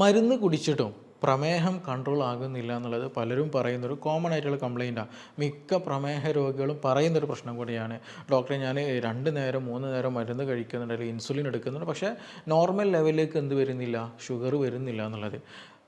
മരുന്ന് കുടിച്ചിട്ടും പ്രമേഹം കൺട്രോൾ ആകുന്നില്ല എന്നുള്ളത് പലരും പറയുന്നൊരു കോമൺ ആയിട്ടുള്ള കംപ്ലയിൻറ്റാണ്. മിക്ക പ്രമേഹ രോഗികളും പറയുന്നൊരു പ്രശ്നം കൂടിയാണ്. ഡോക്ടറെ ഞാൻ 2 നേരം 3 നേരം മരുന്ന് കഴിക്കുന്നുണ്ട്, അല്ലെങ്കിൽ ഇൻസുലിൻ എടുക്കുന്നുണ്ട്, പക്ഷേ നോർമൽ ലെവലിലേക്ക് എന്ത് വരുന്നില്ല, ഷുഗർ വരുന്നില്ല എന്നുള്ളത്.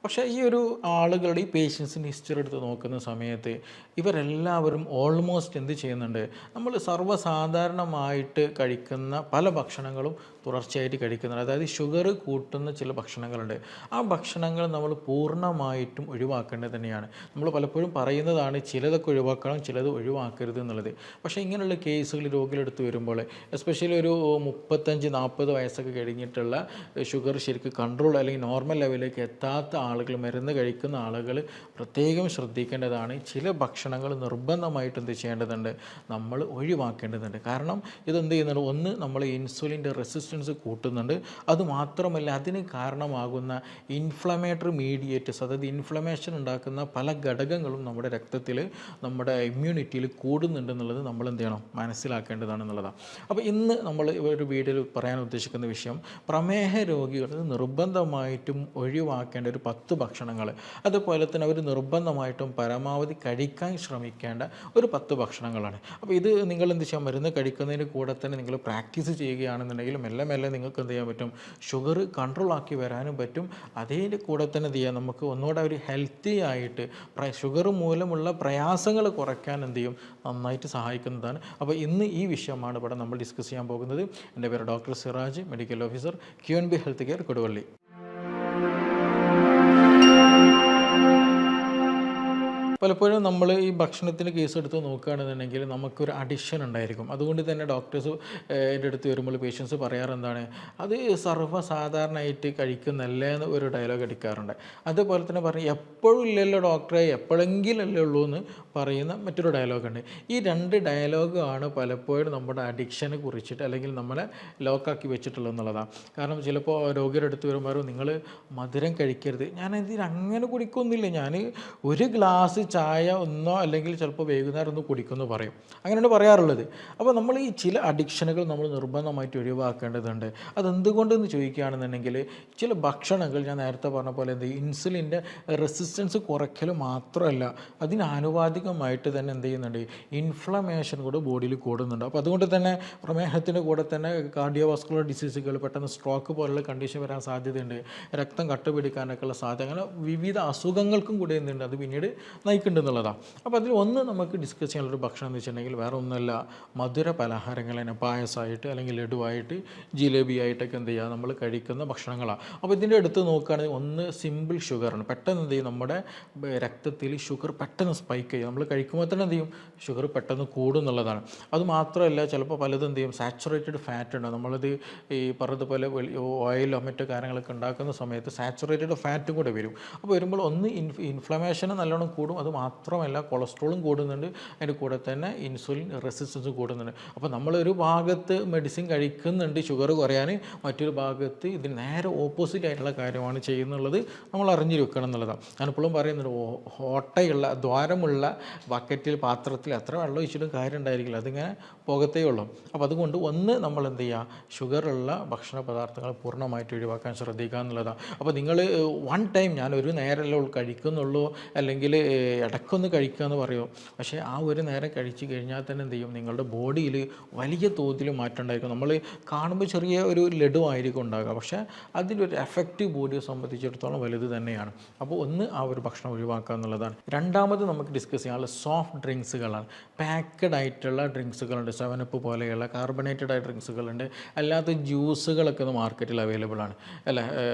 പക്ഷേ ഈ ഒരു ആളുകളുടെ ഈ പേഷ്യൻസിൻ്റെ ഹിസ്റ്ററി എടുത്ത് നോക്കുന്ന സമയത്ത് ഇവരെല്ലാവരും ഓൾമോസ്റ്റ് എന്ത് ചെയ്യുന്നുണ്ട്, നമ്മൾ സർവ്വസാധാരണമായിട്ട് കഴിക്കുന്ന പല ഭക്ഷണങ്ങളും തുടർച്ചയായിട്ട് കഴിക്കുന്നുണ്ട്. അതായത് ഷുഗർ കൂട്ടുന്ന ചില ഭക്ഷണങ്ങളുണ്ട്. ആ ഭക്ഷണങ്ങൾ നമ്മൾ പൂർണ്ണമായിട്ടും ഒഴിവാക്കേണ്ടത് തന്നെയാണ്. നമ്മൾ പലപ്പോഴും പറയുന്നതാണ് ചിലതൊക്കെ ഒഴിവാക്കണം, ചിലത് ഒഴിവാക്കരുത് എന്നുള്ളത്. പക്ഷേ ഇങ്ങനെയുള്ള കേസുകൾ രോഗികളെടുത്ത് വരുമ്പോൾ, എസ്പെഷ്യലി ഒരു 35-40 വയസ്സൊക്കെ കഴിഞ്ഞിട്ടുള്ള ഷുഗർ ശരിക്കും കൺട്രോൾ അല്ലെങ്കിൽ നോർമൽ ലെവലിലേക്ക് എത്താത്ത ആളുകൾ, മരുന്ന് കഴിക്കുന്ന ആളുകൾ പ്രത്യേകം ശ്രദ്ധിക്കേണ്ടതാണ്. ചില ഭക്ഷണങ്ങൾ നിർബന്ധമായിട്ട് എന്ത് ചെയ്യേണ്ടതുണ്ട്, നമ്മൾ ഒഴിവാക്കേണ്ടതുണ്ട്. കാരണം ഇതെന്ത് ചെയ്യുന്നുണ്ട്, ഒന്ന് നമ്മൾ ഇൻസുലിൻ്റെ റെസിസ്റ്റൻസ് കൂട്ടുന്നുണ്ട്. അതുമാത്രമല്ല അതിന് കാരണമാകുന്ന ഇൻഫ്ലമേറ്ററി മീഡിയേറ്റേഴ്സ്, അതായത് ഇൻഫ്ലമേഷൻ ഉണ്ടാക്കുന്ന പല ഘടകങ്ങളും നമ്മുടെ രക്തത്തിൽ, നമ്മുടെ ഇമ്മ്യൂണിറ്റിയിൽ കൂടുന്നുണ്ടെന്നുള്ളത് നമ്മൾ എന്ത് ചെയ്യണം, മനസ്സിലാക്കേണ്ടതാണെന്നുള്ളതാണ്. അപ്പോൾ ഇന്ന് നമ്മൾ ഒരു വീഡിയോയിൽ പറയാൻ ഉദ്ദേശിക്കുന്ന വിഷയം, പ്രമേഹ രോഗികൾ നിർബന്ധമായിട്ടും ഒഴിവാക്കേണ്ട ഒരു 10 ഭക്ഷണങ്ങൾ, അതുപോലെ തന്നെ അവർ നിർബന്ധമായിട്ടും പരമാവധി കഴിക്കാൻ ശ്രമിക്കേണ്ട ഒരു 10 ഭക്ഷണങ്ങളാണ്. അപ്പോൾ ഇത് നിങ്ങൾ എന്ത് ചെയ്യാം, മരുന്ന് കഴിക്കുന്നതിന് കൂടെ തന്നെ നിങ്ങൾ പ്രാക്ടീസ് ചെയ്യുകയാണെന്നുണ്ടെങ്കിൽ മെല്ലെ മെല്ലെ നിങ്ങൾക്ക് എന്ത് ചെയ്യാൻ പറ്റും, ഷുഗർ കൺട്രോൾ ആക്കി വരാനും പറ്റും. അതിൻ്റെ കൂടെ തന്നെ എന്ത് ചെയ്യാം, നമുക്ക് ഒന്നുകൂടെ ഒരു ഹെൽത്തി ആയിട്ട് ഷുഗർ മൂലമുള്ള പ്രയാസങ്ങൾ കുറയ്ക്കാൻ എന്ത് ചെയ്യും, നന്നായിട്ട് സഹായിക്കുന്നതാണ്. അപ്പോൾ ഇന്ന് ഈ വിഷയമാണ് ഇവിടെ നമ്മൾ ഡിസ്കസ് ചെയ്യാൻ പോകുന്നത്. എൻ്റെ പേര് doctor Siraj, medical officer, QNB health care, Koduvally. പലപ്പോഴും നമ്മൾ ഈ ഭക്ഷണത്തിൻ്റെ കേസ് എടുത്ത് നോക്കുകയാണെന്നുണ്ടെങ്കിൽ നമുക്കൊരു അഡിക്ഷൻ ഉണ്ടായിരിക്കും. അതുകൊണ്ട് തന്നെ ഡോക്ടേഴ്സ് എൻ്റെ അടുത്ത് വരുമ്പോൾ പേഷ്യൻസ് പറയാറെന്താണ്, അത് സർവ്വസാധാരണമായിട്ട് കഴിക്കുന്നല്ലേ എന്ന് ഒരു ഡയലോഗ് അടിക്കാറുണ്ട്. അതുപോലെ തന്നെ പറയും, എപ്പോഴും ഇല്ലല്ലോ ഡോക്ടറെ, എപ്പോഴെങ്കിലും അല്ലേ ഉള്ളൂ എന്ന് പറയുന്ന മറ്റൊരു ഡയലോഗുണ്ട്. ഈ 2 ഡയലോഗാണ് പലപ്പോഴും നമ്മുടെ അഡിക്ഷനെ കുറിച്ചിട്ട് അല്ലെങ്കിൽ നമ്മളെ ലോക്കാക്കി വെച്ചിട്ടുള്ളത് എന്നുള്ളതാണ്. കാരണം ചിലപ്പോൾ രോഗിയുടെ അടുത്ത് വരുമ്പോൾ നിങ്ങൾ മധുരം കഴിക്കരുത്, ഞാൻ ഇതിന് അങ്ങനെ കുടിക്കൊന്നുമില്ല, ഞാൻ ഒരു ഗ്ലാസ് ചായ ഒന്നോ അല്ലെങ്കിൽ ചിലപ്പോൾ വൈകുന്നേരം ഒന്ന് കുടിക്കുമെന്ന് പറയും. അങ്ങനെയാണ് പറയാറുള്ളത്. അപ്പോൾ നമ്മൾ ഈ ചില അഡിക്ഷനുകൾ നമ്മൾ നിർബന്ധമായിട്ട് ഒഴിവാക്കേണ്ടതുണ്ട്. അതെന്തുകൊണ്ടെന്ന് ചോദിക്കുകയാണെന്നുണ്ടെങ്കിൽ, ചില ഭക്ഷണങ്ങൾ ഞാൻ നേരത്തെ പറഞ്ഞ പോലെ എന്ത് ഇൻസുലിൻ്റെ റെസിസ്റ്റൻസ് കുറയ്ക്കൽ മാത്രമല്ല, അതിന് ആനുപാതികമായിട്ട് തന്നെ എന്ത് ചെയ്യുന്നുണ്ട്, ഇൻഫ്ലമേഷൻ കൂടെ ബോഡിയിൽ കൂടുന്നുണ്ട്. അപ്പോൾ അതുകൊണ്ട് തന്നെ പ്രമേഹത്തിൻ്റെ കൂടെ തന്നെ കാർഡിയോവാസ്കുലർ ഡിസീസുകൾ, പെട്ടെന്ന് സ്ട്രോക്ക് പോലുള്ള കണ്ടീഷൻ വരാൻ സാധ്യതയുണ്ട്, രക്തം കട്ടപിടിക്കാനൊക്കെയുള്ള സാധ്യത, അങ്ങനെ വിവിധ അസുഖങ്ങൾക്കും കൂടെ എന്തുണ്ട്, അത് പിന്നീട് നയിക്കുന്നുണ്ടെന്നുള്ളതാണ്. അപ്പോൾ അതിൽ ഒന്ന് നമുക്ക് ഡിസ്കസ് ചെയ്യാനുള്ളൊരു ഭക്ഷണം എന്ന് വെച്ചിട്ടുണ്ടെങ്കിൽ വേറെ ഒന്നുമല്ല, മധുര പലഹാരങ്ങൾ തന്നെ പായസമായിട്ട് അല്ലെങ്കിൽ ലഡുവായിട്ട് ജിലേബി ആയിട്ടൊക്കെ എന്ത് ചെയ്യുക, നമ്മൾ കഴിക്കുന്ന ഭക്ഷണങ്ങളാണ്. അപ്പോൾ ഇതിൻ്റെ അടുത്ത് നോക്കുകയാണെങ്കിൽ ഒന്ന് സിമ്പിൾ ഷുഗറാണ്. പെട്ടെന്ന് എന്ത് ചെയ്യും, നമ്മുടെ രക്തത്തിൽ ഷുഗർ പെട്ടെന്ന് സ്പൈക്ക് ചെയ്യും. നമ്മൾ കഴിക്കുമ്പോൾ തന്നെ എന്ത് ചെയ്യും, ഷുഗർ പെട്ടെന്ന് കൂടും എന്നുള്ളതാണ്. അതുമാത്രമല്ല ചിലപ്പോൾ പലതും എന്ത് ചെയ്യും, സാച്ചുറേറ്റഡ് ഫാറ്റ് ഉണ്ട്. നമ്മളത് ഈ പറഞ്ഞതുപോലെ ഓയിലോ മറ്റു കാര്യങ്ങളൊക്കെ ഉണ്ടാക്കുന്ന സമയത്ത് സാച്ചുറേറ്റഡ് ഫാറ്റും കൂടെ വരും. അപ്പോൾ വരുമ്പോൾ ഒന്ന് ഇൻഫ്ലമേഷന് നല്ലോണം കൂടും, അത് മാത്രമല്ല കൊളസ്ട്രോളും കൂടുന്നുണ്ട്, അതിൻ്റെ കൂടെ തന്നെ ഇൻസുലിൻ റെസിസ്റ്റൻസും കൂടുന്നുണ്ട്. അപ്പോൾ നമ്മളൊരു ഭാഗത്ത് മെഡിസിൻ കഴിക്കുന്നുണ്ട് ഷുഗർ കുറയാൻ, മറ്റൊരു ഭാഗത്ത് ഇതിന് നേരെ ഓപ്പോസിറ്റ് ആയിട്ടുള്ള കാര്യമാണ് ചെയ്യുന്നുള്ളത് നമ്മൾ അറിഞ്ഞിരിക്കണം എന്നുള്ളതാണ്. ഞാനിപ്പോഴും പറയുന്നുണ്ട്, ഓട്ടയുള്ള ദ്വാരമുള്ള ബക്കറ്റിൽ പാത്രത്തിൽ എത്ര വെള്ളം ഒഴിച്ചിട്ടും കാര്യം ഉണ്ടായിരിക്കില്ല, അതിങ്ങനെ പോകത്തേ ഉള്ളൂ. അപ്പോൾ അതുകൊണ്ട് ഒന്ന് നമ്മൾ എന്ത് ചെയ്യുക, ഷുഗറുള്ള ഭക്ഷണ പദാർത്ഥങ്ങൾ പൂർണ്ണമായിട്ട് ഒഴിവാക്കാൻ ശ്രദ്ധിക്കുക എന്നുള്ളതാണ്. അപ്പോൾ നിങ്ങൾ വൺ ടൈം ഞാൻ ഒരു നേരമല്ലേ കഴിക്കുന്നുള്ളൂ, അല്ലെങ്കിൽ ഇടയ്ക്കൊന്ന് കഴിക്കുക എന്ന് പറയുമോ, പക്ഷേ ആ ഒരു നേരം കഴിച്ചു കഴിഞ്ഞാൽ തന്നെ എന്ത് ചെയ്യും, നിങ്ങളുടെ ബോഡിയിൽ വലിയ തോതിൽ മാറ്റം ഉണ്ടായിരിക്കും. നമ്മൾ കാണുമ്പോൾ ചെറിയ ഒരു ലഡു ആയിരിക്കും ഉണ്ടാകുക, പക്ഷേ അതിൻ്റെ ഒരു എഫക്റ്റ് ബോഡിയെ സംബന്ധിച്ചിടത്തോളം വലുത് തന്നെയാണ്. അപ്പോൾ ഒന്ന് ആ ഒരു ഭക്ഷണം ഒഴിവാക്കുക എന്നുള്ളതാണ്. രണ്ടാമത് നമുക്ക് ഡിസ്കസ് ചെയ്യാനുള്ള സോഫ്റ്റ് ഡ്രിങ്ക്സുകളാണ്. പാക്കഡ് ആയിട്ടുള്ള ഡ്രിങ്ക്സുകളുണ്ട്, 7up പോലെയുള്ള കാർബണേറ്റഡ് ആയ ഡ്രിങ്ക്സുകളുണ്ട്, അല്ലാത്ത ജ്യൂസുകളൊക്കെ ഒന്ന് മാർക്കറ്റിൽ അവൈലബിൾ ആണ് അല്ലേ,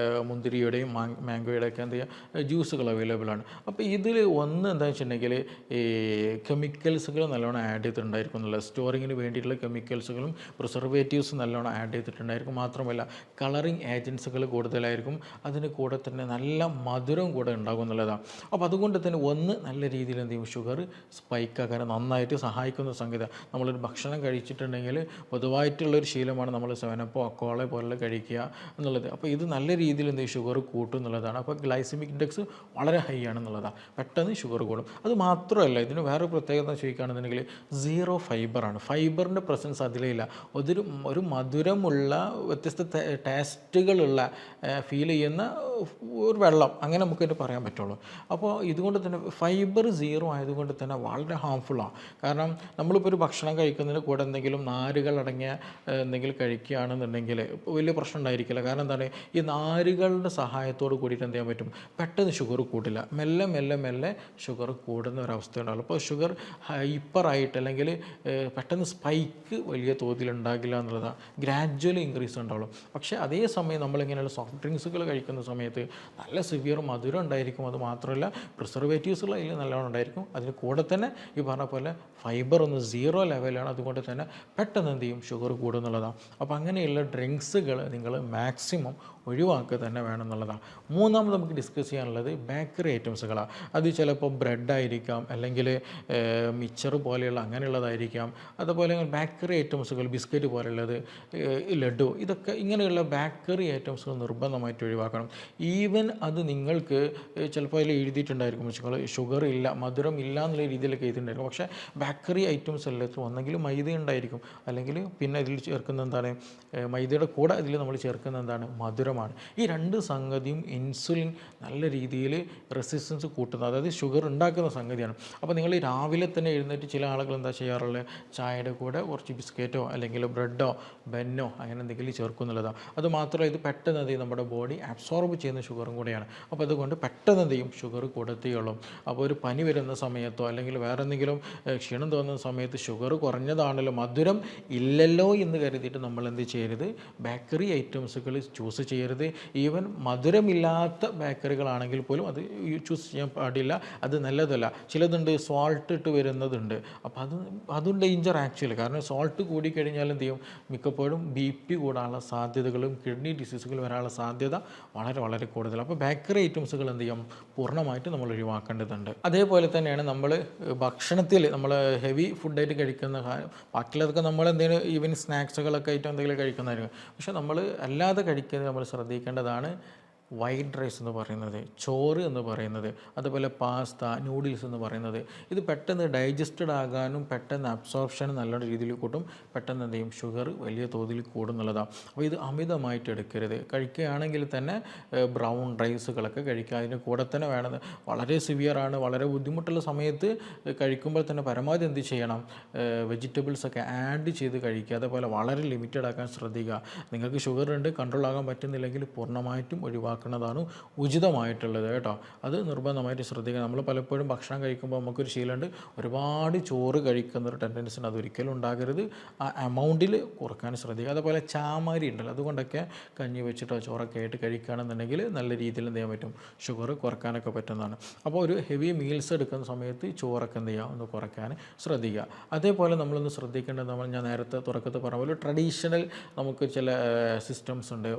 മുന്തിരിയുടെയും മാംഗോയുടെയും ഒക്കെ എന്ത് ചെയ്യുക, ജ്യൂസുകൾ അവൈലബിൾ ആണ്. അപ്പോൾ ഇതിൽ ഒന്ന് എന്താ വെച്ചിട്ടുണ്ടെങ്കിൽ ഈ കെമിക്കൽസുകൾ നല്ലോണം ആഡ് ചെയ്തിട്ടുണ്ടായിരിക്കും എന്നുള്ളത്, സ്റ്റോറിങ്ങിന് വേണ്ടിയിട്ടുള്ള കെമിക്കൽസുകളും പ്രിസർവേറ്റീവ്സ് നല്ലോണം ആഡ് ചെയ്തിട്ടുണ്ടായിരിക്കും. മാത്രമല്ല കളറിങ് ഏജൻസുകൾ കൂടുതലായിരിക്കും, അതിന് കൂടെ തന്നെ നല്ല മധുരം കൂടെ ഉണ്ടാകും എന്നുള്ളതാണ്. അപ്പോൾ അതുകൊണ്ട് തന്നെ ഒന്ന് നല്ല രീതിയിൽ എന്ത് ചെയ്യും, ഷുഗർ സ്പൈക്കാക്കാൻ നന്നായിട്ട് സഹായിക്കുന്ന സംഗതി. നമ്മളൊരു ഭക്ഷണം കഴിച്ചിട്ടുണ്ടെങ്കിൽ പൊതുവായിട്ടുള്ളൊരു ശീലമാണ് നമ്മൾ 7up അക്കോള പോലുള്ള കഴിക്കുക എന്നുള്ളത്. അപ്പോൾ ഇത് നല്ല രീതിയിൽ എന്ത് ചെയ്യും, ഷുഗർ കൂട്ടും എന്നുള്ളതാണ്. അപ്പോൾ ഗ്ലൈസമിക് ഇൻഡെക്സ് വളരെ ഹൈ ആണെന്നുള്ളതാണ്, പെട്ടെന്ന് ഷുഗർ ഷുഗർ കൂടും. അത് മാത്രമല്ല ഇതിന് വേറെ പ്രത്യേകത ചോദിക്കുകയാണെന്നുണ്ടെങ്കിൽ സീറോ ഫൈബറാണ്. ഫൈബറിൻ്റെ പ്രസൻസ് അതിലേ ഇല്ല. ഒരു മധുരമുള്ള വ്യത്യസ്ത ടേസ്റ്റുകളുള്ള ഫീൽ ചെയ്യുന്ന ഒരു വെള്ളം അങ്ങനെ നമുക്കതിന് പറയാൻ പറ്റുള്ളൂ. അപ്പോൾ ഇതുകൊണ്ട് തന്നെ ഫൈബർ സീറോ ആയതുകൊണ്ട് തന്നെ വളരെ ഹാംഫുള്ളാണ്. കാരണം നമ്മളിപ്പോൾ ഒരു ഭക്ഷണം കഴിക്കുന്നതിന് കൂടെ എന്തെങ്കിലും നാരുകളടങ്ങിയ എന്തെങ്കിലും കഴിക്കുകയാണെന്നുണ്ടെങ്കിൽ വലിയ പ്രശ്നം ഉണ്ടായിരിക്കില്ല. കാരണം എന്താണ്, ഈ നാരുകളുടെ സഹായത്തോട് കൂടിയിട്ട് എന്ത് ചെയ്യാൻ പറ്റും, പെട്ടെന്ന് ഷുഗർ കൂട്ടില്ല. മെല്ലെ മെല്ലെ മെല്ലെ ഷുഗർ കൂടുന്ന ഒരവസ്ഥ ഉണ്ടാവുള്ളൂ. അപ്പോൾ ഷുഗർ ഹൈപ്പറായിട്ട് അല്ലെങ്കിൽ പെട്ടെന്ന് സ്പൈക്ക് വലിയ തോതിൽ ഉണ്ടാകില്ല എന്നുള്ളതാണ്. ഗ്രാജ്വലി ഇൻക്രീസ് ഉണ്ടാവുള്ളൂ. പക്ഷേ അതേസമയം നമ്മളിങ്ങനെയുള്ള സോഫ്റ്റ് ഡ്രിങ്ക്സുകൾ കഴിക്കുന്ന സമയത്ത് നല്ല സിവിയർ മധുരം ഉണ്ടായിരിക്കും. അത് മാത്രമല്ല പ്രിസർവേറ്റീവ്സുകൾ അതിൽ നല്ലോണം ഉണ്ടായിരിക്കും. അതിന് കൂടെ തന്നെ ഈ പറഞ്ഞ പോലെ ഫൈബർ ഒന്ന് സീറോ ലെവലാണ്. അതുകൊണ്ട് തന്നെ പെട്ടെന്ന് എന്ത് ചെയ്യും, ഷുഗർ കൂടുന്നുള്ളതാണ്. അപ്പോൾ അങ്ങനെയുള്ള ഡ്രിങ്ക്സുകൾ നിങ്ങൾ മാക്സിമം ഒഴിവാക്കുക തന്നെ വേണം എന്നുള്ളതാണ്. മൂന്നാമത് നമുക്ക് ഡിസ്കസ് ചെയ്യാനുള്ളത് ബേക്കറി ഐറ്റംസുകളാണ്. അത് ചിലപ്പോൾ ബ്രെഡായിരിക്കാം, അല്ലെങ്കിൽ മിച്ചർ പോലെയുള്ള അങ്ങനെയുള്ളതായിരിക്കാം. അതുപോലെ ബേക്കറി ഐറ്റംസുകൾ ബിസ്ക്കറ്റ് പോലെയുള്ളത്, ലഡു, ഇതൊക്കെ ഇങ്ങനെയുള്ള ബേക്കറി ഐറ്റംസുകൾ നിർബന്ധമായിട്ട് ഒഴിവാക്കണം. ഈവൻ അത് നിങ്ങൾക്ക് ചിലപ്പോൾ അതിൽ എഴുതിയിട്ടുണ്ടായിരിക്കും ഷുഗർ ഇല്ല, മധുരം ഇല്ല എന്നുള്ള രീതിയിലൊക്കെ എഴുതിയിട്ടുണ്ടായിരിക്കും. പക്ഷേ ബേക്കറി ഐറ്റംസ് എല്ലാത്തിലും ഒന്നെങ്കിൽ മൈദ ഉണ്ടായിരിക്കും, അല്ലെങ്കിൽ പിന്നെ അതിൽ ചേർക്കുന്ന എന്താണ്, മൈദയുടെ കൂടെ അതിൽ നമ്മൾ ചേർക്കുന്ന എന്താണ്, മധുരമാണ്. ഈ രണ്ട് സംഗതിയും ഇൻസുലിൻ നല്ല രീതിയിൽ റെസിസ്റ്റൻസ് കൂട്ടുന്നത്, അതായത് ഷുഗർ ഉണ്ടാക്കുന്ന സംഗതിയാണ്. അപ്പോൾ നിങ്ങൾ രാവിലെ തന്നെ എഴുന്നേറ്റ് ചില ആളുകൾ എന്താ ചെയ്യാറുള്ളത്, ചായയുടെ കൂടെ കുറച്ച് ബിസ്ക്കറ്റോ അല്ലെങ്കിൽ ബ്രെഡോ ബന്നോ അങ്ങനെ എന്തെങ്കിലും ചേർക്കുന്നുള്ളതാണ്. അത് മാത്രമല്ല ഇത് പെട്ടെന്ന് എന്ത് ചെയ്യും, നമ്മുടെ ബോഡി അബ്സോർബ് ചെയ്യുന്ന ഷുഗറും കൂടെയാണ്. അപ്പോൾ അതുകൊണ്ട് പെട്ടെന്ന് എന്ത് ചെയ്യും, ഷുഗർ കൂടത്തേയുള്ളൂ. അപ്പോൾ ഒരു പനി വരുന്ന സമയത്തോ അല്ലെങ്കിൽ വേറെ എന്തെങ്കിലും ക്ഷീണം തോന്നുന്ന സമയത്ത് ഷുഗർ കുറഞ്ഞതാണല്ലോ, മധുരം ഇല്ലല്ലോ എന്ന് കരുതിയിട്ട് നമ്മൾ എന്ത് ചെയ്യരുത്, ബേക്കറി ഐറ്റംസുകൾ ചൂസ് ചെയ്യരുത്. ഈവൻ മധുരമില്ലാത്ത ബേക്കറികളാണെങ്കിൽ പോലും അത് ചൂസ് ചെയ്യാൻ പാടില്ല. അത് നല്ലതല്ല. ചിലതുണ്ട് സോൾട്ട് ഇട്ട് വരുന്നതുണ്ട്. അപ്പോൾ അതും ഡേഞ്ചർ ആക്ച്വലി. കാരണം സോൾട്ട് കൂടിക്കഴിഞ്ഞാൽ എന്ത് ചെയ്യും, മിക്കപ്പോഴും BP കൂടാനുള്ള സാധ്യതകളും കിഡ്നി ഡിസീസുകൾ വരാനുള്ള സാധ്യത വളരെ വളരെ കൂടുതലാണ്. അപ്പോൾ ബേക്കറി ഐറ്റംസുകൾ എന്ത് ചെയ്യും, പൂർണ്ണമായിട്ട് നമ്മൾ ഒഴിവാക്കേണ്ടതുണ്ട്. അതേപോലെ തന്നെയാണ് നമ്മൾ ഭക്ഷണത്തിൽ നമ്മൾ ഹെവി ഫുഡായിട്ട് കഴിക്കുന്ന ബാക്കിയുള്ളതൊക്കെ നമ്മൾ എന്തെങ്കിലും ഈവൻ സ്നാക്സുകളൊക്കെ ആയിട്ട് എന്തെങ്കിലും കഴിക്കുന്നതായിരിക്കും. പക്ഷേ നമ്മൾ അല്ലാതെ കഴിക്കുന്നത് നമ്മൾ ശ്രദ്ധിക്കേണ്ടതാണ്. വൈറ്റ് റൈസ് എന്ന് പറയുന്നത്, ചോറ് എന്ന് പറയുന്നത്, അതുപോലെ പാസ്ത, നൂഡിൽസ് എന്ന് പറയുന്നത്, ഇത് പെട്ടെന്ന് ഡൈജസ്റ്റഡ് ആകാനും പെട്ടെന്ന് അബ്സോർപ്ഷൻ നല്ല രീതിയിൽ കൂട്ടും. പെട്ടെന്ന് എന്ത് ചെയ്യും, ഷുഗർ വലിയ തോതിൽ കൂടുന്നുള്ളതാണ്. അപ്പോൾ ഇത് അമിതമായിട്ട് എടുക്കരുത്. കഴിക്കുകയാണെങ്കിൽ തന്നെ ബ്രൗൺ റൈസുകളൊക്കെ കഴിക്കുക. അതിന് കൂടെ തന്നെ വേണത് വളരെ സിവിയറാണ്, വളരെ ബുദ്ധിമുട്ടുള്ള സമയത്ത് കഴിക്കുമ്പോൾ തന്നെ പരമാവധി എന്ത് ചെയ്യണം, വെജിറ്റബിൾസൊക്കെ ആഡ് ചെയ്ത് കഴിക്കുക. അതേപോലെ വളരെ ലിമിറ്റഡ് ആക്കാൻ ശ്രദ്ധിക്കുക. നിങ്ങൾക്ക് ഷുഗർ ഉണ്ട്, കൺട്രോൾ ആകാൻ പറ്റുന്നില്ലെങ്കിൽ പൂർണ്ണമായിട്ടും ഒഴിവാക്കുക ാണ് ഉചിതമായിട്ടുള്ളത് കേട്ടോ. അത് നിർബന്ധമായിട്ട് ശ്രദ്ധിക്കുക. നമ്മൾ പലപ്പോഴും ഭക്ഷണം കഴിക്കുമ്പോൾ നമുക്കൊരു ശീലമുണ്ട്, ഒരുപാട് ചോറ് കഴിക്കുന്നൊരു ടെൻഡൻസി അതൊരിക്കലും ഉണ്ടാകരുത്. ആ എമൗണ്ടിൽ കുറക്കാൻ ശ്രദ്ധിക്കുക. അതുപോലെ ചാമാരി ഉണ്ടല്ലോ, അതുകൊണ്ടൊക്കെ കഞ്ഞി വെച്ചിട്ടോ ചോറൊക്കെ ആയിട്ട് കഴിക്കുകയാണെന്നുണ്ടെങ്കിൽ നല്ല രീതിയിൽ എന്ത് ചെയ്യാൻ പറ്റും, ഷുഗർ കുറക്കാനൊക്കെ പറ്റുന്നതാണ്. അപ്പോൾ ഒരു ഹെവി മീൽസ് എടുക്കുന്ന സമയത്ത് ചോറൊക്കെ എന്ത് ചെയ്യുക, ഒന്ന് കുറയ്ക്കാൻ ശ്രദ്ധിക്കുക. അതേപോലെ നമ്മളൊന്ന് ശ്രദ്ധിക്കേണ്ടത്, ഞാൻ നേരത്തെ തുടക്കത്തിൽ പറഞ്ഞ പോലെ ട്രഡീഷണൽ നമുക്ക് ചില സിസ്റ്റംസ് ഉണ്ട്.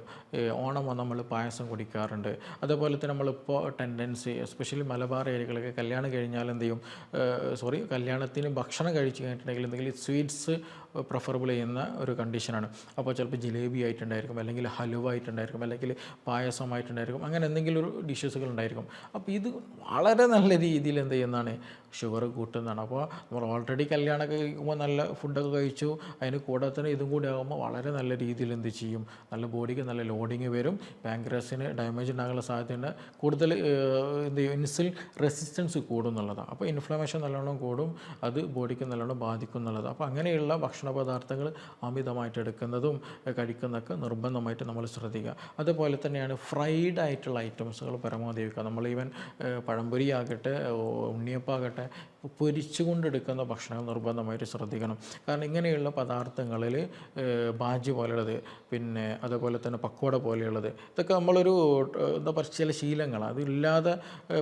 ഓണം വന്ന് നമ്മൾ പായസം കുടിക്കാറുണ്ട്. അതേപോലെ തന്നെ നമ്മളിപ്പോൾ ടെൻഡൻസി എസ്പെഷ്യലി മലബാർ ഏരിയകളൊക്കെ കല്യാണം കഴിഞ്ഞാൽ എന്ത് ചെയ്യും, കല്യാണത്തിന് ഭക്ഷണം കഴിച്ച് കഴിഞ്ഞിട്ടുണ്ടെങ്കിൽ എന്തെങ്കിലും സ്വീറ്റ്സ് പ്രിഫറബിൾ ചെയ്യുന്ന ഒരു കണ്ടീഷനാണ്. അപ്പോൾ ചിലപ്പോൾ ജിലേബി ആയിട്ടുണ്ടായിരിക്കും, അല്ലെങ്കിൽ ഹലുവ ആയിട്ടുണ്ടായിരിക്കും, അല്ലെങ്കിൽ പായസമായിട്ടുണ്ടായിരിക്കും, അങ്ങനെ എന്തെങ്കിലും ഒരു ഡിഷസുകൾ ഉണ്ടായിരിക്കും. അപ്പോൾ ഇത് വളരെ നല്ല രീതിയിൽ എന്ത് ചെയ്യുന്നതാണ്, ഷുഗർ കൂട്ടുന്നതാണ്. അപ്പോൾ നമ്മൾ ഓൾറെഡി കല്യാണമൊക്കെ കഴിക്കുമ്പോൾ നല്ല ഫുഡൊക്കെ കഴിച്ചു, അതിന് കൂടെ തന്നെ ഇതും കൂടി ആകുമ്പോൾ വളരെ നല്ല രീതിയിൽ എന്ത് ചെയ്യും, നല്ല ബോഡിക്ക് നല്ല ലോഡിങ് വരും. പാങ്ക്രാസിന് ഡാമേജ് ഉണ്ടാകാനുള്ള സാധ്യതയുണ്ട്. കൂടുതൽ എന്ത് ചെയ്യും, ഇൻസുലിൻ റെസിസ്റ്റൻസ് കൂടും എന്നുള്ളതാണ്. അപ്പോൾ ഇൻഫ്ലമേഷൻ നല്ലോണം കൂടും, അത് ബോഡിക്ക് നല്ലോണം ബാധിക്കും എന്നുള്ളത്. അപ്പോൾ അങ്ങനെയുള്ള ഭക്ഷണ പദാർത്ഥങ്ങൾ അമിതമായിട്ട് എടുക്കുന്നതും കഴിക്കുന്നതൊക്കെ നിർബന്ധമായിട്ട് നമ്മൾ ശ്രദ്ധിക്കുക. അതുപോലെ തന്നെയാണ് ഫ്രൈഡ് ആയിട്ടുള്ള ഐറ്റംസുകൾ പരമാവധി വയ്ക്കുക. നമ്മൾ ഈവൻ പഴംപൊരി ആകട്ടെ, ഉണ്ണിയപ്പാകട്ടെ, പൊരിച്ചു കൊണ്ടെടുക്കുന്ന ഭക്ഷണങ്ങൾ നിർബന്ധമായിട്ട് ശ്രദ്ധിക്കണം. കാരണം ഇങ്ങനെയുള്ള പദാർത്ഥങ്ങളിൽ ബാജി പോലെയുള്ളത്, പിന്നെ അതുപോലെ തന്നെ പക്കോട പോലെയുള്ളത്, ഇതൊക്കെ നമ്മളൊരു എന്താ പറയുക, ചില ശീലങ്ങളാണ്. അതില്ലാതെ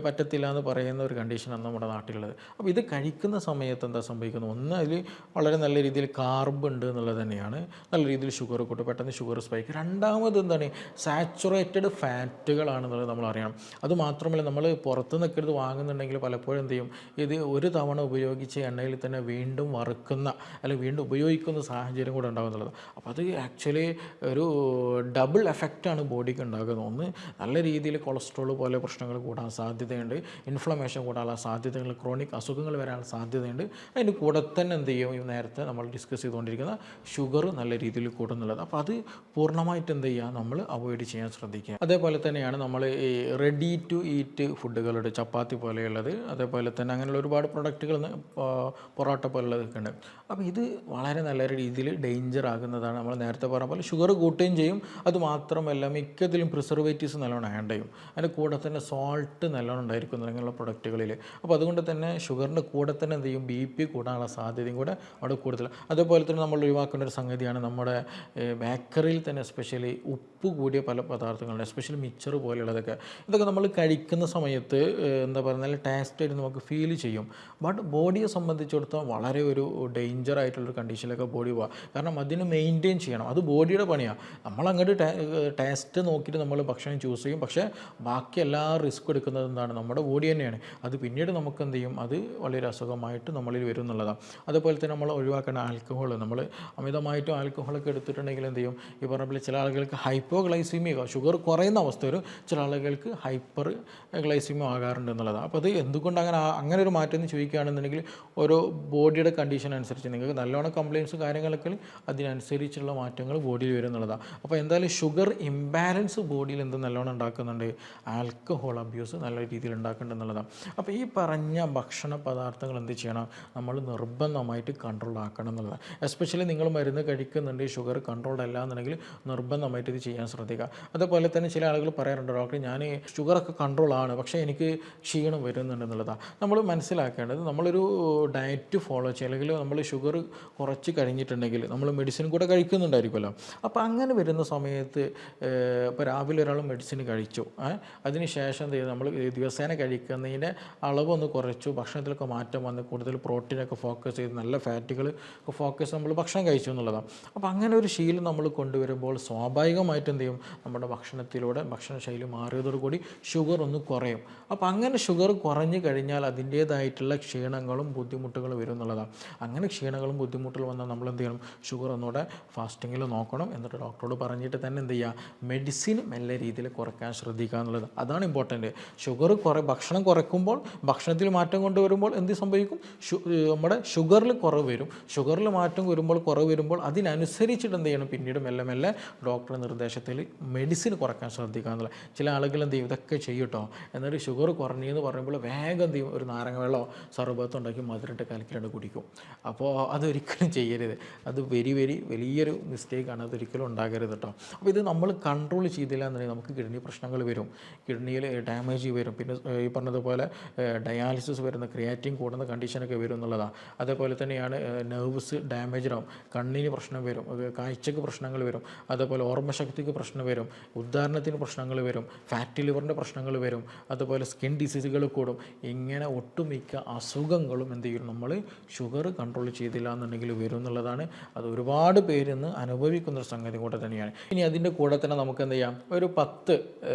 പറ്റത്തില്ല എന്ന് പറയുന്ന ഒരു കണ്ടീഷനാണ് നമ്മുടെ നാട്ടിലുള്ളത്. അപ്പോൾ ഇത് കഴിക്കുന്ന സമയത്ത് എന്താ സംഭവിക്കുന്നത്, ഒന്ന് അതിൽ വളരെ നല്ല രീതിയിൽ കാർബ് ഉണ്ട് എന്നുള്ളത് തന്നെയാണ്. നല്ല രീതിയിൽ ഷുഗർ കൂട്ടും, പെട്ടെന്ന് ഷുഗർ സ്പൈക്ക്. രണ്ടാമത് എന്താണ്, സാച്ചുറേറ്റഡ് ഫാറ്റുകളാണെന്നുള്ളത് നമ്മൾ അറിയണം. അതുമാത്രമല്ല, നമ്മൾ പുറത്തുനിന്നൊക്കെ ഇത് വാങ്ങുന്നുണ്ടെങ്കിൽ പലപ്പോഴും എന്ത് ചെയ്യും, ഇത് ഒരു തവണ ഉപയോഗിച്ച എണ്ണയിൽ തന്നെ വീണ്ടും വറുക്കുന്ന അല്ലെങ്കിൽ വീണ്ടും ഉപയോഗിക്കുന്ന സാഹചര്യം കൂടെ ഉണ്ടാകുന്നുള്ളത്. അപ്പോൾ അത് ആക്ച്വലി ഒരു ഡബിൾ എഫക്റ്റാണ് ബോഡിക്ക് ഉണ്ടാകുന്നത്. ഒന്ന്, നല്ല രീതിയിൽ കൊളസ്ട്രോൾ പോലെ പ്രശ്നങ്ങൾ കൂടാൻ സാധ്യതയുണ്ട്, ഇൻഫ്ലമേഷൻ കൂടാനുള്ള സാധ്യതകൾ, ക്രോണിക് അസുഖങ്ങൾ വരാനുള്ള സാധ്യതയുണ്ട്. അതിന് കൂടെ തന്നെ എന്ത് ചെയ്യും, നേരത്തെ നമ്മൾ ഡിസ്കസ് ചെയ്തുകൊണ്ടിരിക്കുന്ന ഷുഗർ നല്ല രീതിയിൽ കൂടുന്നുള്ളത്. അപ്പോൾ അത് പൂർണ്ണമായിട്ട് എന്ത് ചെയ്യുക, നമ്മൾ അവോയ്ഡ് ചെയ്യാൻ ശ്രദ്ധിക്കുക. അതേപോലെ തന്നെയാണ് നമ്മൾ ഈ റെഡി ടു ഈറ്റ് ഫുഡുകളുടെ ചപ്പാത്തി പോലെയുള്ളത്, അതേപോലെ തന്നെ അങ്ങനെയുള്ള ഒരുപാട് പ്രൊഡക്റ്റുകൾ, പൊറോട്ട പോലുള്ളതൊക്കെ ഉണ്ട്. അപ്പോൾ ഇത് വളരെ നല്ല രീതിയിൽ ഡേഞ്ചർ ആകുന്നതാണ്. നമ്മൾ നേരത്തെ പറഞ്ഞ പോലെ ഷുഗർ കൂട്ടുകയും ചെയ്യും. അതുമാത്രമല്ല, മിക്കതിലും പ്രിസർവേറ്റീവ്സ് നല്ലോണം ആഡ് ചെയ്യും. അതിൻ്റെ കൂടെ തന്നെ സോൾട്ട് നല്ലോണം ഉണ്ടായിരിക്കും അങ്ങനെയുള്ള പ്രൊഡക്റ്റുകളിൽ. അപ്പോൾ അതുകൊണ്ട് തന്നെ ഷുഗറിൻ്റെ കൂടെ തന്നെ എന്ത് ചെയ്യും, BP കൂടാനുള്ള സാധ്യതയും കൂടെ അവിടെ കൂടുതൽ. അതേപോലെ തന്നെ നമ്മൾ ഒഴിവാക്കേണ്ട ഒരു സംഗതിയാണ് നമ്മുടെ ബേക്കറിയിൽ തന്നെ എസ്പെഷ്യലി ഉപ്പ് കൂടിയ പല പദാർത്ഥങ്ങളുണ്ട്, എസ്പെഷ്യലി മിച്ചർ പോലെയുള്ളതൊക്കെ. ഇതൊക്കെ നമ്മൾ കഴിക്കുന്ന സമയത്ത് എന്താ പറയുക, നല്ല ടേസ്റ്റായിട്ട് നമുക്ക് ഫീൽ ചെയ്യും. ബട്ട് ബോഡിയെ സംബന്ധിച്ചിടത്തോളം വളരെ ഒരു ഡേഞ്ചർ ആയിട്ടുള്ളൊരു കണ്ടീഷനിലൊക്കെ ബോഡി പോകാം. കാരണം അതിന് മെയിൻറ്റെയിൻ ചെയ്യണം, അത് ബോഡിയുടെ പണിയാണ്. നമ്മളങ്ങോട്ട് ടേസ്റ്റ് നോക്കിയിട്ട് നമ്മൾ ഭക്ഷണം ചൂസ് ചെയ്യും, പക്ഷേ ബാക്കി എല്ലാ റിസ്ക് എടുക്കുന്നത് എന്താണ്, നമ്മുടെ ബോഡി തന്നെയാണ്. അത് പിന്നീട് നമുക്ക് എന്ത് ചെയ്യും, അത് വളരെ അസുഖമായിട്ട് നമ്മളിൽ വരും എന്നുള്ളതാണ്. അതുപോലെ തന്നെ നമ്മൾ ഒഴിവാക്കേണ്ട ആൽക്കഹോൾ. നമ്മൾ അമിതമായിട്ടും ആൽക്കഹോളൊക്കെ എടുത്തിട്ടുണ്ടെങ്കിൽ എന്ത് ചെയ്യും, ഈ പറഞ്ഞ പോലെ ചില ആളുകൾക്ക് ഹൈപ്പോഗ്ലൈസീമിയ, ഷുഗർ കുറയുന്ന അവസ്ഥ വരും, ചില ആളുകൾക്ക് ഹൈപ്പർ ഗ്ലൈസീമിയ ആകാറുണ്ട് എന്നുള്ളതാണ്. അപ്പോൾ അത് എന്തുകൊണ്ട് അങ്ങനെ ഒരു മാറ്റം എന്ന് ചോദിക്കുകയാണെന്നുണ്ടെങ്കിൽ, ഓരോ ബോഡിയുടെ കണ്ടീഷൻ അനുസരിച്ച് നിങ്ങൾക്ക് നല്ലോണം കംപ്ലയിൻസ് കാര്യങ്ങളൊക്കെ അതിനനുസരിച്ചുള്ള മാറ്റങ്ങൾ ബോഡിയിൽ വരും എന്നുള്ളതാണ്. അപ്പോൾ എന്തായാലും ഷുഗർ ഇംബാലൻസ് ബോഡിയിൽ എന്ത് നല്ലോണം ഉണ്ടാക്കുന്നുണ്ട്, ആൽക്കഹോൾ അബ്യൂസ് നല്ല രീതിയിൽ ഉണ്ടാക്കുന്നുണ്ട് എന്നുള്ളതാണ്. അപ്പോൾ ഈ പറഞ്ഞ ഭക്ഷണ പദാർത്ഥങ്ങൾ എന്ത് ചെയ്യണം, നമ്മൾ നിർബന്ധമായിട്ട് കൺട്രോൾ ആക്കണം എന്നുള്ളതാണ്. എസ്പെഷ്യലി നിങ്ങൾ മരുന്ന് കഴിക്കുന്നുണ്ട്, ഷുഗർ കൺട്രോൾഡ് അല്ല എന്നുണ്ടെങ്കിൽ നിർബന്ധമായിട്ട് ഇത് ചെയ്യാൻ ശ്രദ്ധിക്കുക. അതുപോലെ തന്നെ ചില ആളുകൾ പറയാറുണ്ട്, ഡോക്ടർ ഞാൻ ഷുഗറൊക്കെ കൺട്രോളാണ്, പക്ഷേ എനിക്ക് ക്ഷീണം വരുന്നുണ്ട് എന്നുള്ളതാണ്. നമ്മൾ മനസ്സിലാക്കേണ്ടത്, നമ്മളൊരു ഡയറ്റ് ഫോളോ ചെയ്യുക, അല്ലെങ്കിൽ നമ്മൾ ഷുഗർ കുറച്ച് കഴിഞ്ഞിട്ടുണ്ടെങ്കിൽ നമ്മൾ മെഡിസിൻ കൂടെ കഴിക്കുന്നുണ്ടായിരിക്കുമല്ലോ. അപ്പോൾ അങ്ങനെ വരുന്ന സമയത്ത് ഇപ്പോൾ രാവിലെ ഒരാൾ മെഡിസിൻ കഴിച്ചു, അതിന് ശേഷം എന്ത് ചെയ്തു, നമ്മൾ ദിവസേന കഴിക്കുന്നതിൻ്റെ അളവൊന്ന് കുറച്ചു, ഭക്ഷണത്തിലൊക്കെ മാറ്റം വന്ന് കൂടുതൽ പ്രോട്ടീനൊക്കെ ഫോക്കസ് ചെയ്ത് നല്ല ഫാറ്റുകൾ ഫോക്കസ് നമ്മൾ ഭക്ഷണം കഴിച്ചു എന്നുള്ളതാണ്. അപ്പോൾ അങ്ങനെ ഒരു ശീലം നമ്മൾ കൊണ്ടുവരുമ്പോൾ സ്വാഭാവികമായിട്ട് എന്ത് ചെയ്യും, നമ്മുടെ ഭക്ഷണത്തിലൂടെ ഭക്ഷണശൈലി മാറിയതോടുകൂടി ഷുഗർ ഒന്ന് കുറയും. അപ്പോൾ അങ്ങനെ ഷുഗർ കുറഞ്ഞു കഴിഞ്ഞാൽ അതിൻ്റേതായിട്ടുള്ള ക്ഷീണങ്ങളും ബുദ്ധിമുട്ടുകളും വരും എന്നുള്ളതാണ്. അങ്ങനെ ക്ഷീണങ്ങളും ബുദ്ധിമുട്ടുകളും വന്നാൽ നമ്മൾ എന്ത് ചെയ്യണം, ഷുഗർ ഒന്നുകൂടെ ഫാസ്റ്റിങ്ങിൽ നോക്കണം. എന്നിട്ട് ഡോക്ടറോട് പറഞ്ഞിട്ട് തന്നെ എന്ത് ചെയ്യുക, മെഡിസിൻ നല്ല രീതിയിൽ കുറയ്ക്കാൻ ശ്രദ്ധിക്കുക എന്നുള്ളത്, അതാണ് ഇമ്പോർട്ടൻറ്റ്. ഭക്ഷണം കുറയ്ക്കുമ്പോൾ, ഭക്ഷണത്തിൽ മാറ്റം കൊണ്ടുവരുമ്പോൾ എന്ത് സംഭവിക്കും, നമ്മുടെ ഷുഗറിൽ കുറവ് വരും. ഷുഗറിൽ മാറ്റം കുറവ് വരുമ്പോൾ അതിനനുസരിച്ചിട്ട് എന്ത് ചെയ്യണം, പിന്നീട് മെല്ലെ മെല്ലെ ഡോക്ടറുടെ നിർദ്ദേശത്തിൽ മെഡിസിൻ കുറയ്ക്കാൻ ശ്രദ്ധിക്കുക എന്നുള്ളത്. ചില ആളുകൾ എന്ത് ചെയ്യും, ഇതൊക്കെ ചെയ്യട്ടോ, എന്നിട്ട് ഷുഗർ കുറഞ്ഞെന്ന് പറയുമ്പോൾ വേഗം എന്ത് ചെയ്യും, ഒരു നാരങ്ങ വെള്ളമോ സർബത്തോ ഉണ്ടാക്കി മധുരട്ട് കലക്കിലാണ്ട് കുടിക്കും. അപ്പോൾ അതൊരിക്കലും ചെയ്യരുത്. അത് വലിയൊരു മിസ്റ്റേക്കാണ്, അതൊരിക്കലും ഉണ്ടാകരുത് കേട്ടോ. അപ്പോൾ ഇത് നമ്മൾ കൺട്രോൾ ചെയ്തില്ല എന്നുണ്ടെങ്കിൽ നമുക്ക് കിഡ്നി പ്രശ്നങ്ങൾ വരും, കിഡ്നിയിൽ ഡാമേജ് വരും, പിന്നെ ഈ പറഞ്ഞതുപോലെ ഡയാലിസിസ് വരുന്ന, ക്രിയാറ്റിൻ കൂടുന്ന കണ്ടീഷനൊക്കെ വരും എന്നുള്ളതാണ്. അതേപോലെ തന്നെയാണ് നെർവ്സ് ഡാമേജ് ആവും, കണ്ണിന് പ്രശ്നം വരും, കാഴ്ചക്ക് പ്രശ്നങ്ങൾ വരും, അതേപോലെ ഓർമ്മശക്തിക്ക് പ്രശ്നം വരും, ഉദാഹരണത്തിന് പ്രശ്നങ്ങൾ വരും, ഫാറ്റി ലിവറിൻ്റെ പ്രശ്നങ്ങൾ വരും, അതുപോലെ സ്കിൻ ഡിസീസുകൾ കൂടും. ഇങ്ങനെ ഒട്ടുമിക്ക അസുഖങ്ങളും എന്ത് ചെയ്യും, നമ്മൾ ഷുഗർ കൺട്രോൾ ചെയ്തില്ല എന്നുണ്ടെങ്കിൽ വരും എന്നുള്ളതാണ്. അത് ഒരുപാട് പേരിന്ന് അനുഭവിക്കുന്നൊരു സംഗതി കൂടെ തന്നെയാണ്. ഇനി അതിൻ്റെ കൂടെ തന്നെ നമുക്ക് എന്ത് ചെയ്യാം, ഒരു 10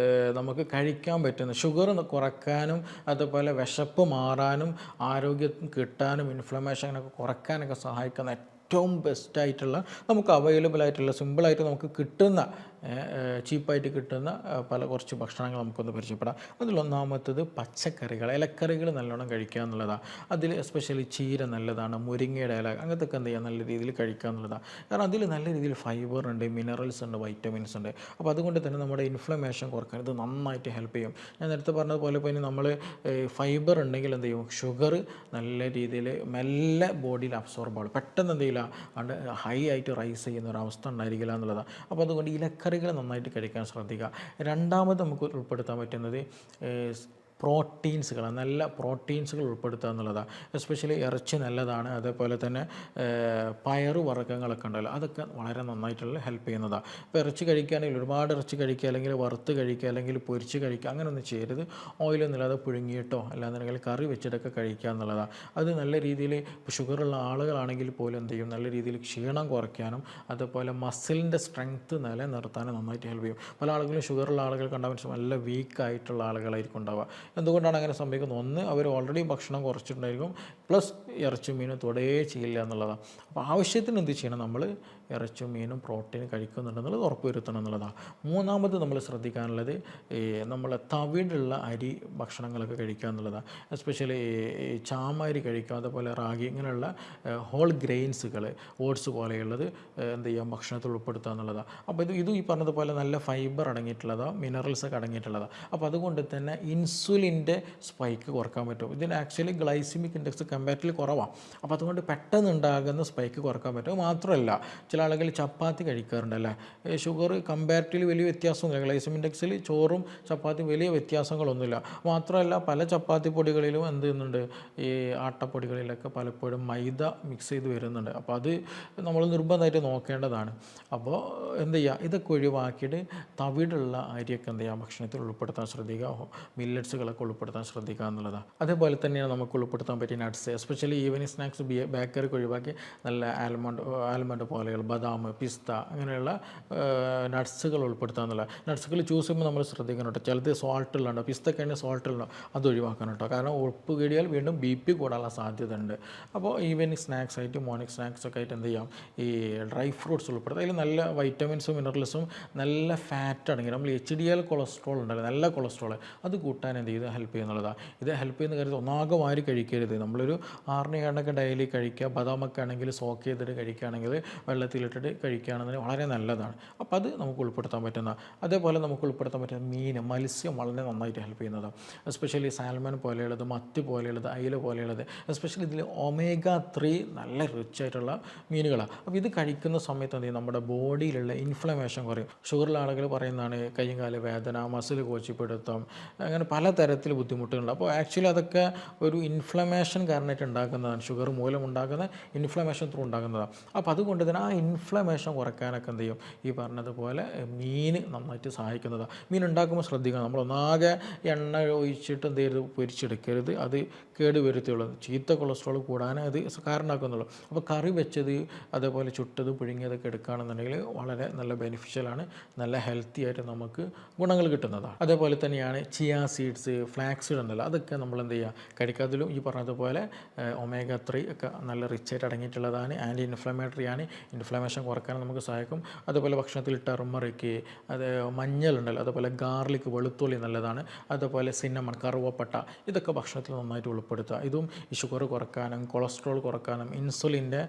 നമുക്ക് കഴിക്കാൻ പറ്റുന്ന ഷുഗർ കുറയ്ക്കാനും അതുപോലെ വിശപ്പ് മാറാനും ആരോഗ്യം കിട്ടാനും ഇൻഫ്ലമേഷനൊക്കെ കുറയ്ക്കാനൊക്കെ സഹായിക്കുന്ന ഏറ്റവും ബെസ്റ്റായിട്ടുള്ള, നമുക്ക് അവൈലബിൾ ആയിട്ടുള്ള, സിമ്പിളായിട്ട് നമുക്ക് കിട്ടുന്ന, ചീപ്പായിട്ട് കിട്ടുന്ന കുറച്ച് ഭക്ഷണങ്ങൾ നമുക്കൊന്ന് പരിചയപ്പെടാം. അതിലൊന്നാമത്തത് പച്ചക്കറികൾ, ഇലക്കറികൾ നല്ലോണം കഴിക്കുക എന്നുള്ളതാണ്. അതിൽ എസ്പെഷ്യലി ചീര നല്ലതാണ്, മുരിങ്ങയുടെ ഇല, അങ്ങനത്തെ എന്ത് ചെയ്യുക, നല്ല രീതിയിൽ കഴിക്കുക എന്നുള്ളതാണ്. കാരണം അതിൽ നല്ല രീതിയിൽ ഫൈബർ ഉണ്ട്, മിനറൽസ് ഉണ്ട്, വൈറ്റമിൻസ് ഉണ്ട്. അപ്പോൾ അതുകൊണ്ട് തന്നെ നമ്മുടെ ഇൻഫ്ലമേഷൻ കുറക്കാൻ ഇത് നന്നായിട്ട് ഹെൽപ്പ് ചെയ്യും. ഞാൻ നേരത്തെ പറഞ്ഞതുപോലെ ഇപ്പോൾ നമ്മൾ ഫൈബർ ഉണ്ടെങ്കിൽ എന്ത് ചെയ്യും, ഷുഗർ നല്ല രീതിയിൽ മെല്ലെ ബോഡിയിൽ അബ്സോർബ് ആവും, പെട്ടെന്ന് എന്ത് ചെയ്യില്ല, അത് ഹൈ ആയിട്ട് റൈസ് ചെയ്യുന്ന ഒരു അവസ്ഥ ഉണ്ടായിരിക്കില്ല എന്നുള്ളതാണ്. അപ്പോൾ അതുകൊണ്ട് ഇലക്കറികൾ നന്നായിട്ട് കഴിക്കാൻ ശ്രദ്ധിക്കുക. രണ്ടാമത് നമുക്ക് ഉൾപ്പെടുത്താൻ പറ്റുന്നത് പ്രോട്ടീൻസുകൾ, നല്ല പ്രോട്ടീൻസുകൾ ഉൾപ്പെടുത്തുക എന്നുള്ളതാണ്. എസ്പെഷ്യലി ഇറച്ചി നല്ലതാണ്, അതേപോലെ തന്നെ പയറ് വർഗ്ഗങ്ങളൊക്കെ ഉണ്ടല്ലോ, അതൊക്കെ വളരെ നന്നായിട്ടുള്ള ഹെൽപ്പ് ചെയ്യുന്നതാണ്. ഇപ്പോൾ ഇറച്ചി കഴിക്കുകയാണെങ്കിൽ ഒരുപാട് ഇറച്ചി കഴിക്കുക, അല്ലെങ്കിൽ വറുത്ത് കഴിക്കുക, അല്ലെങ്കിൽ പൊരിച്ച് കഴിക്കുക, അങ്ങനെയൊന്നും ചെയ്യരുത്. ഓയിലൊന്നുമില്ലാതെ പുഴുങ്ങിയിട്ടോ അല്ലാന്നുണ്ടെങ്കിൽ കറി വെച്ചിട്ടൊക്കെ കഴിക്കുക എന്നുള്ളതാണ്. അത് നല്ല രീതിയിൽ ഇപ്പോൾ ഷുഗറുള്ള ആളുകളാണെങ്കിൽ പോലും എന്ത് ചെയ്യും, നല്ല രീതിയിൽ ക്ഷീണം കുറയ്ക്കാനും അതുപോലെ മസിലിൻ്റെ സ്ട്രെങ്ത്ത് നിലനിർത്താനും നന്നായിട്ട് ഹെൽപ്പ് ചെയ്യും. പല ആളുകളും ഷുഗറുള്ള ആളുകൾ കണ്ടാൽ നല്ല വീക്കായിട്ടുള്ള ആളുകളായിരിക്കും ഉണ്ടാവുക. എന്തുകൊണ്ടാണ് അങ്ങനെ സംഭവിക്കുന്നത്? ഒന്ന്, അവർ ഓൾറെഡി ഭക്ഷണം കുറച്ചിട്ടുണ്ടായിരിക്കും, പ്ലസ് ഇറച്ചി മീനും തൊടേ ചെയ്യില്ല എന്നുള്ളതാണ്. അപ്പോൾ ആവശ്യത്തിന് എന്ത് ചെയ്യണം, നമ്മൾ ഇറച്ചും മീനും പ്രോട്ടീൻ കഴിക്കുന്നുണ്ടെന്നുള്ളത് ഉറപ്പ് വരുത്തണം എന്നുള്ളതാണ്. മൂന്നാമത് നമ്മൾ ശ്രദ്ധിക്കാനുള്ളത് നമ്മൾ തവിടുള്ള അരി ഭക്ഷണങ്ങളൊക്കെ കഴിക്കുക എന്നുള്ളതാണ്. എസ്പെഷ്യലി ചാമരി കഴിക്കുക, അതുപോലെ റാഗി, ഇങ്ങനെയുള്ള ഹോൾ ഗ്രെയിൻസുകൾ, ഓട്സ് പോലെയുള്ളത് എന്ത് ചെയ്യാം, ഭക്ഷണത്തിൽ ഉൾപ്പെടുത്തുക എന്നുള്ളതാണ്. അപ്പോൾ ഇത് ഈ പറഞ്ഞതുപോലെ നല്ല ഫൈബർ അടങ്ങിയിട്ടുള്ളതാണ്, മിനറൽസൊക്കെ അടങ്ങിയിട്ടുള്ളതാണ്. അപ്പോൾ അതുകൊണ്ട് തന്നെ ഇൻസുലിൻ്റെ സ്പൈക്ക് കുറക്കാൻ പറ്റും. ഇതിന് ആക്ച്വലി ഗ്ലൈസിമിക് ഇൻഡെക്സ് കമ്പാരിറ്റീവ്ലി കുറവാണ്. അപ്പോൾ അതുകൊണ്ട് പെട്ടെന്ന് ഉണ്ടാകുന്ന സ്പൈക്ക് കുറക്കാൻ പറ്റും. മാത്രമല്ല ചില ആളുകൾ ചപ്പാത്തി കഴിക്കാറുണ്ടല്ലേ, ഷുഗർ കമ്പാരിറ്റീവ്ലി വലിയ വ്യത്യാസമൊന്നുമില്ല, ഗ്ലൈസിമിക് ഇൻഡെക്സിൽ ചോറും ചപ്പാത്തിയും വലിയ വ്യത്യാസങ്ങളൊന്നുമില്ല. മാത്രമല്ല പല ചപ്പാത്തി പൊടികളിലും എന്ത് ചെയ്യുന്നുണ്ട്, ഈ ആട്ടപ്പൊടികളിലൊക്കെ പലപ്പോഴും മൈദ മിക്സ് ചെയ്ത് വരുന്നുണ്ട്. അപ്പോൾ അത് നമ്മൾ നിർബന്ധമായിട്ട് നോക്കേണ്ടതാണ്. അപ്പോൾ എന്ത് ചെയ്യുക, ഇതൊക്കെ ഒഴിവാക്കിയിട്ട് തവിടുള്ള അരിയൊക്കെ എന്ത് ചെയ്യുക, ഭക്ഷണത്തിൽ ഉൾപ്പെടുത്താൻ ശ്രദ്ധിക്കുക, മില്ലറ്റ്സുകളൊക്കെ ഉൾപ്പെടുത്താൻ ശ്രദ്ധിക്കുക എന്നുള്ളതാണ്. അതേപോലെ തന്നെയാണ് നമുക്ക് ഉൾപ്പെടുത്താൻ പറ്റിയ നട്ട്സ്, എസ്പെഷ്യലി ഈവനിങ് സ്നാക്സ് ബേക്കറിക്ക് ഒഴിവാക്കി നല്ല ആൽമണ്ട് പോലെയുള്ള ബദാം, പിസ്ത, അങ്ങനെയുള്ള നട്ട്സുകൾ ഉൾപ്പെടുത്തുക എന്നുള്ള. നട്ട്സുകൾ ചൂസ് ചെയ്യുമ്പോൾ നമ്മൾ ശ്രദ്ധിക്കണം കേട്ടോ, ചിലത് സോൾട്ട് ഉള്ളതുണ്ടോ, പിസ്തക്കന്നെ സോൾട്ട് ഉള്ളോ, അത് ഒഴിവാക്കണം കേട്ടോ. കാരണം ഉപ്പ് കൂടിയാൽ വീണ്ടും BP കൂടാനുള്ള സാധ്യത ഉണ്ട്. അപ്പോൾ ഈവനിങ് സ്നാക്സ് ആയിട്ട്, മോർണിംഗ് സ്നാക്സ് ഒക്കെ ആയിട്ട് എന്ത് ചെയ്യാം, ഈ ഡ്രൈ ഫ്രൂട്ട്സ് ഉൾപ്പെടുത്തുക. അതിൽ നല്ല വൈറ്റമിൻസും മിനറൽസും നല്ല ഫാറ്റ് അടങ്ങി, നമ്മൾ HDL കൊളസ്ട്രോൾ ഉണ്ടല്ലോ, നല്ല കൊളസ്ട്രോൾ, അത് കൂട്ടാൻ എന്ത് ചെയ്ത് ഹെൽപ്പ് ചെയ്യുന്നുള്ളതാണ്. ഇത് ഹെൽപ്പ് ചെയ്യുന്ന കാര്യത്തിൽ ഒന്നാകെ വാരി കഴിക്കരുത്. നമ്മളൊരു 6 ഡെയിലി കഴിക്കുക. ബദാമൊക്കെ ആണെങ്കിൽ സോക്ക് ചെയ്തിട്ട് കഴിക്കുകയാണെങ്കിൽ, വെള്ളത്തിലിട്ടിട്ട് കഴിക്കുകയാണെന്നുണ്ടെങ്കിൽ വളരെ നല്ലതാണ്. അപ്പോൾ അത് നമുക്ക് ഉൾപ്പെടുത്താൻ പറ്റുന്ന. അതേപോലെ നമുക്ക് ഉൾപ്പെടുത്താൻ പറ്റുന്ന മത്സ്യം വളരെ നന്നായിട്ട് ഹെൽപ്പ് ചെയ്യുന്നതാണ്. എസ്പെഷ്യലി സാൽമൺ പോലെയുള്ളത്, മത്തി പോലെയുള്ളത്, അയില പോലെയുള്ളത്, എസ്പെഷ്യലി ഇതിൽ omega-3 നല്ല റിച്ച് ആയിട്ടുള്ള മീനുകളാണ്. അപ്പോൾ ഇത് കഴിക്കുന്ന സമയത്ത് എന്ത് ചെയ്യും, നമ്മുടെ ബോഡിയിലുള്ള ഇൻഫ്ലമേഷൻ കുറയും. ഷുഗറുള്ള ആളുകൾ പറയുന്നതാണ് കൈയും കാല് വേദന, മസിൽ കോച്ചിപ്പിടുത്തം, അങ്ങനെ പലതരത്തിൽ ബുദ്ധിമുട്ടുകളുണ്ട്. അപ്പോൾ ആക്ച്വലി അതൊക്കെ ഒരു ഇൻഫ്ലമേഷൻ കാരണമായിട്ട് ഉണ്ടാക്കുന്നതാണ്, ഷുഗർ മൂലം ഉണ്ടാകുന്ന ഇൻഫ്ലമേഷൻ ത്രൂ ഉണ്ടാകുന്നതാണ്. അപ്പോൾ അതുകൊണ്ട് തന്നെ ആ ഇൻഫ്ലമേഷൻ കുറയ്ക്കാനൊക്കെ എന്ത് ചെയ്യും, ഈ പറഞ്ഞതുപോലെ മീൻ നന്നായിട്ട് സഹായിക്കുന്നതാണ്. മീൻ ഉണ്ടാക്കുമ്പോൾ ശ്രദ്ധിക്കണം, നമ്മളൊന്നാകെ എണ്ണ ഒഴിച്ചിട്ട് എന്ത് ചെയ്യരുത്, പൊരിച്ചെടുക്കരുത്, അത് കേട് വരുത്തിയുള്ളൂ, ചീത്ത കൊളസ്ട്രോൾ കൂടാൻ അത് കാരണമാക്കുന്നുള്ളൂ. അപ്പോൾ കറി വെച്ചത്, അതേപോലെ ചുട്ടത്, പുഴുങ്ങിയതൊക്കെ എടുക്കുകയാണെന്നുണ്ടെങ്കിൽ വളരെ നല്ല ബെനിഫിഷ്യലാണ്, നല്ല ഹെൽത്തി ആയിട്ട് നമുക്ക് ഗുണങ്ങൾ കിട്ടുന്നതാണ്. അതേപോലെ തന്നെയാണ് ചിയ സീഡ്സ്, ഫ്ലാക്സ് സീഡ് ഉണ്ടല്ലോ, അതൊക്കെ നമ്മൾ എന്ത് ചെയ്യുക, കഴിക്കാതിലും ഈ പറഞ്ഞതുപോലെ omega-3 ഒക്കെ നല്ല റിച്ചായിട്ട് അടങ്ങിയിട്ടുള്ളതാണ്. ആൻറ്റി ഇൻഫ്ലമേറ്ററി ആണ്, ഇൻഫ്ലമേഷൻ കുറക്കാൻ നമുക്ക് സഹായിക്കും. അതുപോലെ ഭക്ഷണത്തിൽ ടെർമറിക്ക്, അത് മഞ്ഞളുണ്ടല്ലോ, അതുപോലെ ഗാർലിക്, വെളുത്തുള്ളി നല്ലതാണ്. അതുപോലെ സിന്നമൺ, കറുവപ്പട്ട, ഇതൊക്കെ ഭക്ഷണത്തിൽ നന്നായിട്ട് ഉൾപ്പെടുത്തുക. ഇതും ഈ ഷുഗർ കുറക്കാനും കൊളസ്ട്രോൾ കുറക്കാനും ഇൻസുലിൻ്റെ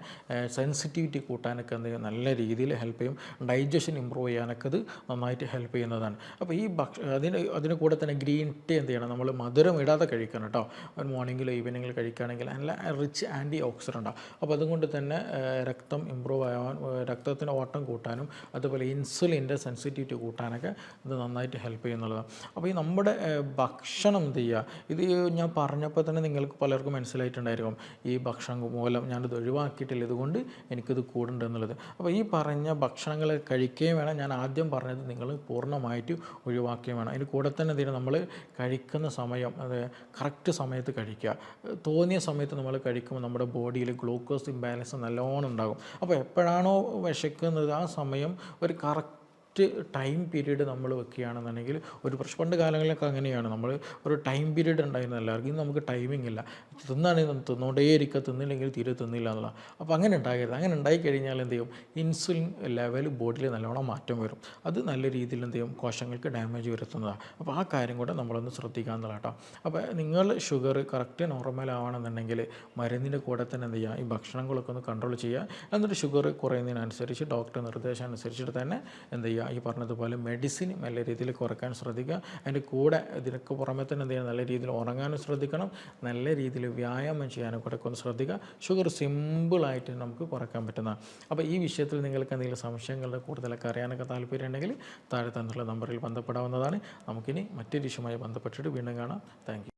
സെൻസിറ്റിവിറ്റി കൂട്ടാനൊക്കെ എന്ത് ചെയ്യും, നല്ല രീതിയിൽ ഹെൽപ്പ് ചെയ്യും. ഡൈജഷൻ ഇമ്പ്രൂവ് ചെയ്യാനൊക്കെ ഇത് നന്നായിട്ട് ഹെൽപ്പ് ചെയ്യുന്നതാണ്. അപ്പോൾ ഈ അതിന് കൂടെ തന്നെ ഗ്രീൻ ടീ എന്ത് ചെയ്യണം, നമ്മൾ മധുരം ഇടാതെ കഴിക്കണം കേട്ടോ. ഒരു മോർണിംഗിലോ ഈവനിങ്ങിൽ കഴിക്കുകയാണെങ്കിൽ നല്ല റിച്ച് ആൻറ്റി ഓക്സിഡൻ്റാണ്. അപ്പോൾ അതുകൊണ്ട് തന്നെ രക്തം ഇമ്പ്രൂവ് ആവാൻ, രക്തത്തിൻ്റെ ഓട്ടം കൂട്ടാനും, അതുപോലെ ഇൻസുലിൻ്റെ സെൻസിറ്റിവിറ്റി കൂട്ടാനൊക്കെ ഇത് നന്നായിട്ട് ഹെൽപ്പ് ചെയ്യുന്നുള്ളതാണ്. അപ്പോൾ ഈ നമ്മുടെ ഭക്ഷണം എന്ത് ചെയ്യുക, ഇത് ഞാൻ പറഞ്ഞപ്പോൾ തന്നെ നിങ്ങൾക്ക് പലർക്കും മനസ്സിലായിട്ടുണ്ടായിരിക്കും, ഈ ഭക്ഷണം മൂലം ഞാനിത് ഒഴിവാക്കിയിട്ടില്ല, ഇതുകൊണ്ട് എനിക്കിത് കൂടുന്നുണ്ട് എന്നുള്ളത്. അപ്പോൾ ഈ പറഞ്ഞ ഭക്ഷണങ്ങൾ കഴിക്കുകയും വേണം, ഞാൻ ആദ്യം പറഞ്ഞത് നിങ്ങൾ പൂർണ്ണമായിട്ട് ഒഴിവാക്കുകയും വേണം. അതിന് കൂടെ തന്നെ എന്തെങ്കിലും നമ്മൾ കഴിക്കുന്ന സമയം, അത് കറക്റ്റ് സമയത്ത് കഴിക്കുക. തോന്നിയ സമയത്ത് നമ്മൾ കഴിക്കുമ്പോൾ നമ്മുടെ ബോഡിയിൽ ഗ്ലൂക്കോസ് ഇംബാലൻസ് നല്ലോണം ഉണ്ടാകും. അപ്പോൾ എപ്പോഴാണോ വിശക്കുന്നത് ആ സമയം ഒരു കറക്റ്റ് ടൈം പീരീഡ് നമ്മൾ വെക്കുകയാണെന്നുണ്ടെങ്കിൽ ഒരു പ്രശ്നം. പണ്ട് കാലങ്ങളിലൊക്കെ അങ്ങനെയാണ്, നമ്മൾ ഒരു ടൈം പീരീഡ് ഉണ്ടായിരുന്നു എല്ലാവർക്കും. ഇന്ന് നമുക്ക് ടൈമിംഗ് ഇല്ല, തിന്നാണെങ്കിൽ തിന്നുകൊണ്ടേ ഇരിക്കുക, തിന്നില്ലെങ്കിൽ തീരെ തിന്നില്ല എന്നുള്ള. അപ്പോൾ അങ്ങനെ ഉണ്ടാകരുത്. അങ്ങനെ ഉണ്ടായിക്കഴിഞ്ഞാൽ എന്ത് ചെയ്യും, ഇൻസുലിൻ ലെവൽ ബോഡിയിൽ നല്ലോണം മാറ്റം വരും. അത് നല്ല രീതിയിൽ എന്ത് ചെയ്യും, കോശങ്ങൾക്ക് ഡാമേജ് വരുത്തുന്നതാണ്. അപ്പോൾ ആ കാര്യം കൂടെ നമ്മളൊന്ന് ശ്രദ്ധിക്കുക എന്നുള്ള കേട്ടോ. അപ്പോൾ നിങ്ങൾ ഷുഗർ കറക്റ്റ് നോർമൽ ആവണമെന്നുണ്ടെങ്കിൽ മരുന്നിൻ്റെ കൂടെ തന്നെ എന്ത് ചെയ്യുക, ഈ ഭക്ഷണങ്ങളൊക്കെ ഒന്ന് കൺട്രോൾ ചെയ്യുക. എന്നിട്ട് ഷുഗർ കുറയുന്നതിനനുസരിച്ച് ഡോക്ടർ നിർദ്ദേശം അനുസരിച്ചിട്ട് തന്നെ എന്ത് ചെയ്യുക, ഈ പറഞ്ഞതുപോലെ മെഡിസിൻ നല്ല രീതിയിൽ കുറയ്ക്കാൻ ശ്രദ്ധിക്കുക. അതിൻ്റെ കൂടെ ഇതിനൊക്കെ പുറമെ തന്നെ എന്ത് ചെയ്യുക, നല്ല രീതിയിൽ ഉറങ്ങാനും ശ്രദ്ധിക്കണം, നല്ല രീതിയിൽ വ്യായാമം ചെയ്യാനും കൂടെ ഒന്ന് ശ്രദ്ധിക്കുക. ഷുഗർ സിമ്പിളായിട്ട് നമുക്ക് കുറയ്ക്കാൻ പറ്റുന്നതാണ്. അപ്പോൾ ഈ വിഷയത്തിൽ നിങ്ങൾക്ക് എന്തെങ്കിലും സംശയങ്ങളുടെ കൂടുതലൊക്കെ അറിയാനൊക്കെ താല്പര്യം ഉണ്ടെങ്കിൽ താഴെ തന്നിട്ടുള്ള നമ്പറിൽ ബന്ധപ്പെടാവുന്നതാണ്. നമുക്കിനി മറ്റൊരു ഇഷ്യൂമായി ബന്ധപ്പെട്ടിട്ട് വീണ്ടും കാണാം. Thank you.